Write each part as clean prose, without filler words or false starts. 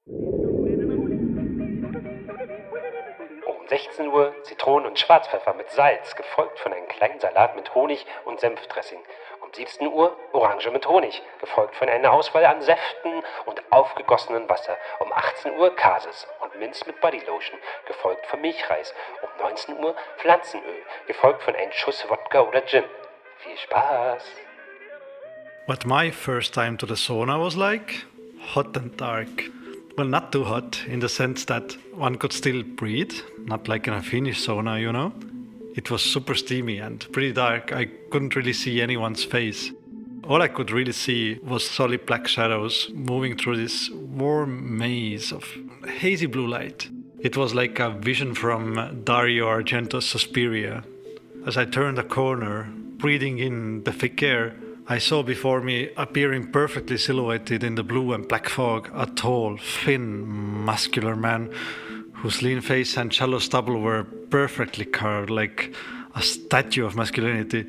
Um 16 Uhr Zitronen- und Schwarzpfeffer mit Salz, gefolgt von einem kleinen Salat mit Honig und Senfdressing. Um 17 Uhr Orange mit Honig, gefolgt von einer Auswahl an Säften und aufgegossenem Wasser. Um 18 Uhr Kasis und Minz mit Bodylotion, gefolgt von Milchreis. Um 19 Uhr Pflanzenöl, gefolgt von einem Schuss Wodka oder Gin. Viel Spaß! What my first time to the sauna was like? Hot and dark. Well, not too hot, in the sense that one could still breathe, not like in a Finnish sauna, you know. It was super steamy and pretty dark. I couldn't really see anyone's face. All I could really see was solid black shadows moving through this warm maze of hazy blue light. It was like a vision from Dario Argento's Suspiria. As I turned a corner, breathing in the thick air, I saw before me, appearing perfectly silhouetted in the blue and black fog, a tall, thin, muscular man whose lean face and shallow stubble were perfectly carved, like a statue of masculinity.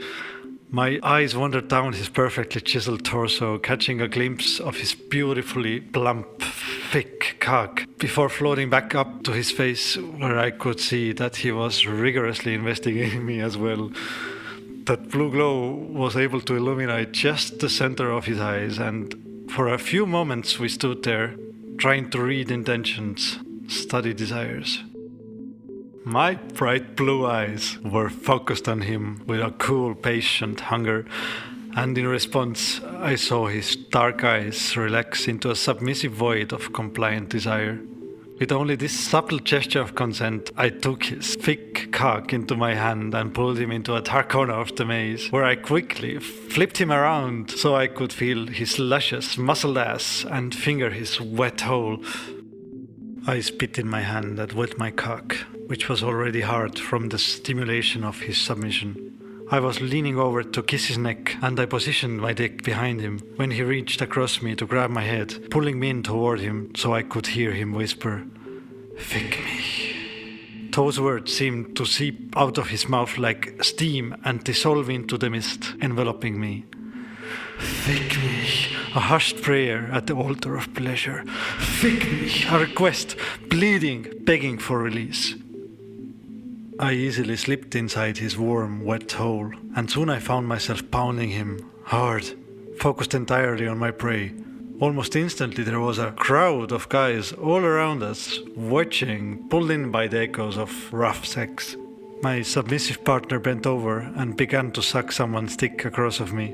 My eyes wandered down his perfectly chiseled torso, catching a glimpse of his beautifully plump, thick cock, before floating back up to his face, where I could see that he was rigorously investigating me as well. That blue glow was able to illuminate just the center of his eyes, and for a few moments we stood there, trying to read intentions, study desires. My bright blue eyes were focused on him with a cool, patient hunger, and in response I saw his dark eyes relax into a submissive void of compliant desire. With only this subtle gesture of consent, I took his thick cock into my hand and pulled him into a dark corner of the maze, where I quickly flipped him around so I could feel his luscious, muscled ass and finger his wet hole. I spit in my hand and wet my cock, which was already hard from the stimulation of his submission. I was leaning over to kiss his neck, and I positioned my dick behind him when he reached across me to grab my head, pulling me in toward him so I could hear him whisper, "Fick me." Those words seemed to seep out of his mouth like steam and dissolve into the mist enveloping me. Fick me, a hushed prayer at the altar of pleasure. Fick me, a request, pleading, begging for release. I easily slipped inside his warm, wet hole, and soon I found myself pounding him hard, focused entirely on my prey. Almost instantly there was a crowd of guys all around us, watching, pulled in by the echoes of rough sex. My submissive partner bent over and began to suck someone's dick across of me.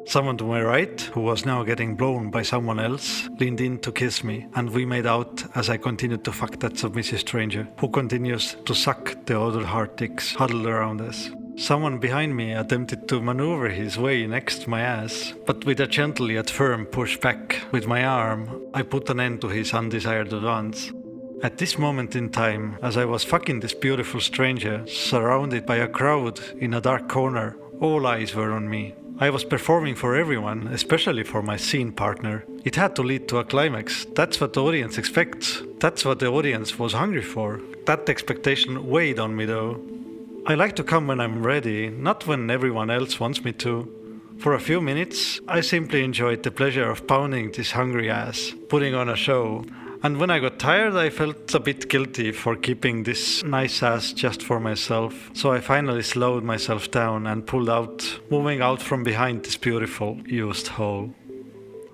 Someone to my right, who was now getting blown by someone else, leaned in to kiss me, and we made out as I continued to fuck that submissive stranger, who continues to suck the other hard dicks huddled around us. Someone behind me attempted to maneuver his way next to my ass, but with a gentle yet firm push back with my arm, I put an end to his undesired advance. At this moment in time, as I was fucking this beautiful stranger, surrounded by a crowd in a dark corner, all eyes were on me. I was performing for everyone, especially for my scene partner. It had to lead to a climax. That's what the audience expects. That's what the audience was hungry for. That expectation weighed on me though. I like to come when I'm ready, not when everyone else wants me to. For a few minutes, I simply enjoyed the pleasure of pounding this hungry ass, putting on a show. And when I got tired, I felt a bit guilty for keeping this nice ass just for myself. So I finally slowed myself down and pulled out, moving out from behind this beautiful, used hole.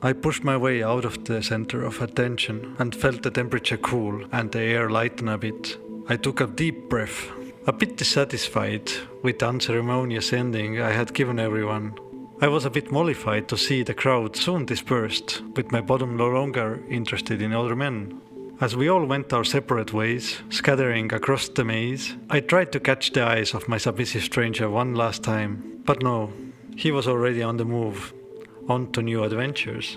I pushed my way out of the center of attention and felt the temperature cool and the air lighten a bit. I took a deep breath, a bit dissatisfied with the unceremonious ending I had given everyone. I was a bit mollified to see the crowd soon dispersed, with my bottom no longer interested in other men. As we all went our separate ways, scattering across the maze, I tried to catch the eyes of my submissive stranger one last time, but no, he was already on the move, on to new adventures.